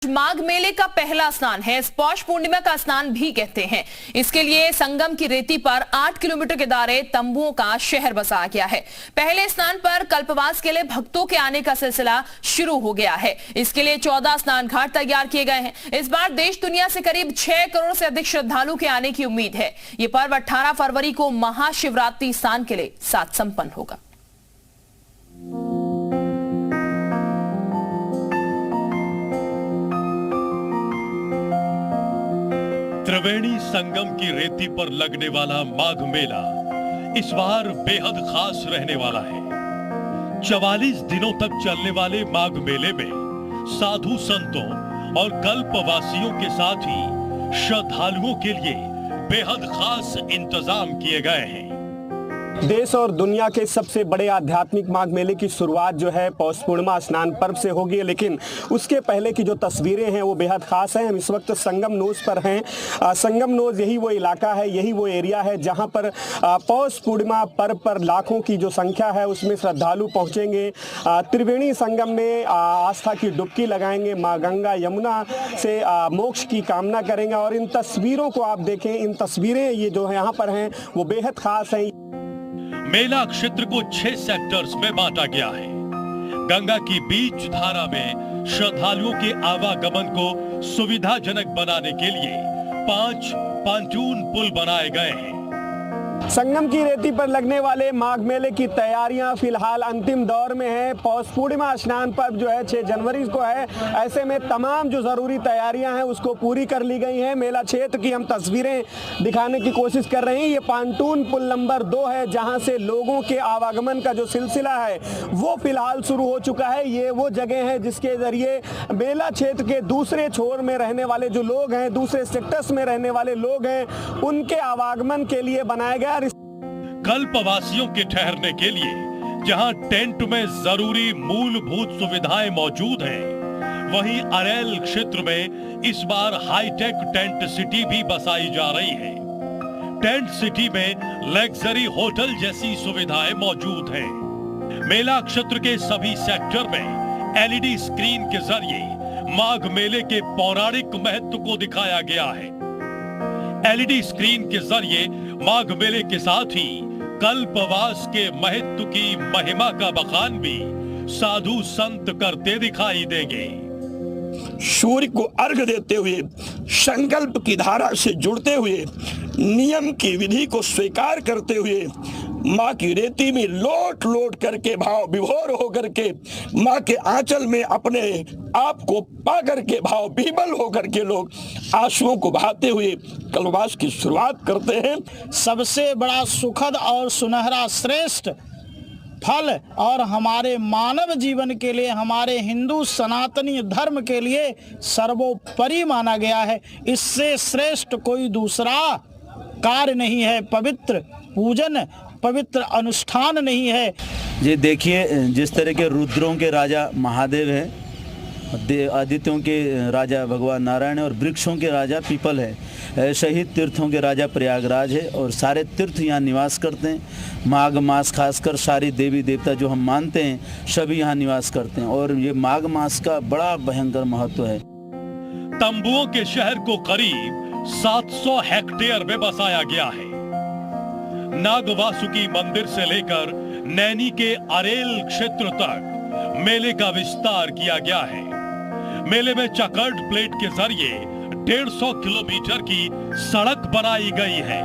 माघ मेले का पहला स्नान है। इस पौष पूर्णिमा का स्नान भी कहते हैं। इसके लिए संगम की रेती पर 8 किलोमीटर के दायरे तंबुओं का शहर बसाया गया है। पहले स्नान पर कल्पवास के लिए भक्तों के आने का सिलसिला शुरू हो गया है। इसके लिए 14 स्नान घाट तैयार किए गए हैं। इस बार देश दुनिया से करीब 6 करोड़ से अधिक श्रद्धालु के आने की उम्मीद है। ये पर्व 18 फरवरी को महाशिवरात्रि स्नान के लिए साथ संपन्न होगा। त्रिवेणी संगम की रेती पर लगने वाला माघ मेला इस बार बेहद खास रहने वाला है। 44 दिनों तक चलने वाले माघ मेले में साधु संतों और कल्पवासियों के साथ ही श्रद्धालुओं के लिए बेहद खास इंतजाम किए गए हैं। देश और दुनिया के सबसे बड़े आध्यात्मिक माघ मेले की शुरुआत जो है पौष पूर्णिमा स्नान पर्व से होगी, लेकिन उसके पहले की जो तस्वीरें हैं वो बेहद खास हैं। हम इस वक्त संगम नोज पर हैं। संगम नोज यही वो इलाका है, यही वो एरिया है जहां पर पौष पूर्णिमा पर्व पर लाखों की जो संख्या है उसमें श्रद्धालु पहुंचेंगे। त्रिवेणी संगम में आस्था की डुबकी लगाएंगे, माँ गंगा यमुना से मोक्ष की कामना करेंगे। और इन तस्वीरों को आप देखें, इन तस्वीरें ये जो यहाँ पर हैं वो बेहद खास हैं। मेला क्षेत्र को 6 सेक्टर्स में बांटा गया है। गंगा की बीच धारा में श्रद्धालुओं के आवागमन को सुविधाजनक बनाने के लिए 5 पांटून पुल बनाए गए हैं। संगम की रेती पर लगने वाले माघ मेले की तैयारियां फिलहाल अंतिम दौर में है। पौष पूर्णिमा स्नान पर्व जो है 6 जनवरी को है। ऐसे में तमाम जो जरूरी तैयारियां हैं उसको पूरी कर ली गई हैं। मेला क्षेत्र की हम तस्वीरें दिखाने की कोशिश कर रहे हैं। ये पांटून पुल नंबर 2 है जहां से लोगों के आवागमन का जो सिलसिला है वो फिलहाल शुरू हो चुका है। ये वो जगह है जिसके जरिए मेला क्षेत्र के दूसरे छोर में रहने वाले जो लोग हैं, दूसरे सेक्टर्स में रहने वाले लोग हैं, उनके आवागमन के लिए बनाया गया। कल्पवासियों के ठहरने के लिए जहां टेंट में जरूरी मूलभूत सुविधाएं मौजूद हैं, वहीं अरेल क्षेत्र में इस बार हाईटेक टेंट सिटी भी बसाई जा रही है। टेंट सिटी में लग्जरी होटल जैसी सुविधाएं मौजूद हैं। मेला क्षेत्र के सभी सेक्टर में एलईडी स्क्रीन के जरिए माघ मेले के पौराणिक महत्व को दिखाया गया है। एलईडी स्क्रीन के जरिए माघ मेले के साथ ही कल्पवास के महत्व की महिमा का बखान भी साधु संत करते दिखाई देंगे। सूर्य को अर्घ देते हुए, संकल्प की धारा से जुड़ते हुए, नियम की विधि को स्वीकार करते हुए, माँ की रेती में लोट लोट करके भाव विभोर होकर के माँ के आंचल में अपने आप को पा करके भाव विबल होकर के लोग आंसुओं को बहाते हुए कल्पवास की शुरुआत करते हैं। सबसे बड़ा सुखद और सुनहरा श्रेष्ठ फल और हमारे मानव जीवन के लिए, हमारे हिंदू सनातनी धर्म के लिए सर्वोपरि माना गया है। इससे श्रेष्ठ कोई दूसरा कार्य नहीं है। पवित्र पूजन, पवित्र अनुष्ठान नहीं है। ये देखिए, जिस तरह के रुद्रों के राजा महादेव है, आदित्यों के राजा भगवान नारायण है और वृक्षों के राजा पीपल है। शहीद तीर्थों के राजा प्रयागराज है और सारे तीर्थ यहाँ निवास करते हैं। माघ मास खासकर सारी देवी देवता जो हम मानते हैं सभी यहाँ निवास करते हैं और ये माघ मास का बड़ा भयंकर महत्व है। तंबुओं के शहर को करीब 700 हेक्टेयर में बसाया गया है। नागवासुकी मंदिर से लेकर नैनी के अरेल क्षेत्र तक मेले का विस्तार किया गया है। मेले में चकर्ड प्लेट के जरिए 150 किलोमीटर की सड़क बनाई गई है।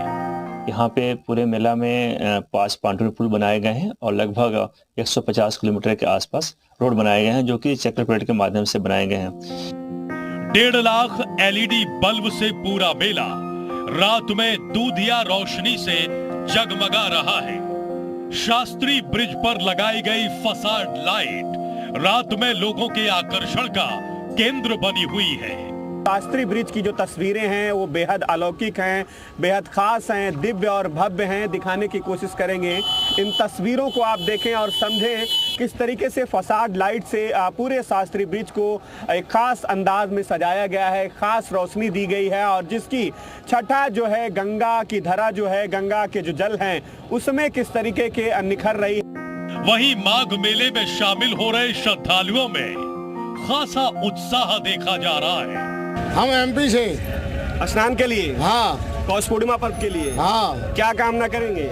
यहाँ पे पूरे मेला में 5 पांटून पुल बनाए गए हैं और लगभग 150 किलोमीटर के आसपास रोड बनाए गए हैं जो कि चक्र प्लेट के माध्यम से बनाए गए हैं। 1.5 लाख एलईडी बल्ब से पूरा मेला रात में दूधिया रोशनी से जगमगा रहा है। शास्त्री ब्रिज पर लगाई गई फसाड लाइट रात में लोगों के आकर्षण का केंद्र बनी हुई है। शास्त्री ब्रिज की जो तस्वीरें हैं वो बेहद अलौकिक हैं, बेहद खास हैं, दिव्य और भव्य हैं। दिखाने की कोशिश करेंगे। इन तस्वीरों को आप देखें और समझें किस तरीके से फसाड लाइट से पूरे शास्त्री ब्रिज को एक खास अंदाज में सजाया गया है, खास रोशनी दी गई है और जिसकी छटा जो है गंगा की धरा जो है, गंगा के जो जल हैं उसमें किस तरीके के निखर रही है। वहीं माघ मेले में शामिल हो रहे श्रद्धालुओं में खासा उत्साह देखा जा रहा है। हम एमपी से। स्नान के लिए? हाँ। पौष पूर्णिमा पर्व के लिए? हाँ। क्या कामना करेंगे?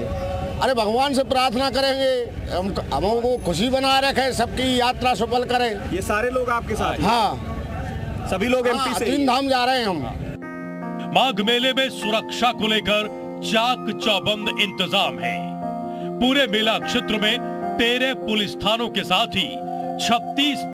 अरे भगवान से प्रार्थना करेंगे हमको खुशी बना रखे, सबकी यात्रा सफल करे। ये सारे लोग आपके साथ? हाँ, सभी लोग एमपी से? 3 धाम जा रहे हैं हम। माघ मेले में सुरक्षा को लेकर चाक चौबंद इंतजाम है। पूरे मेला क्षेत्र में 13 पुलिस थानों के साथ ही 36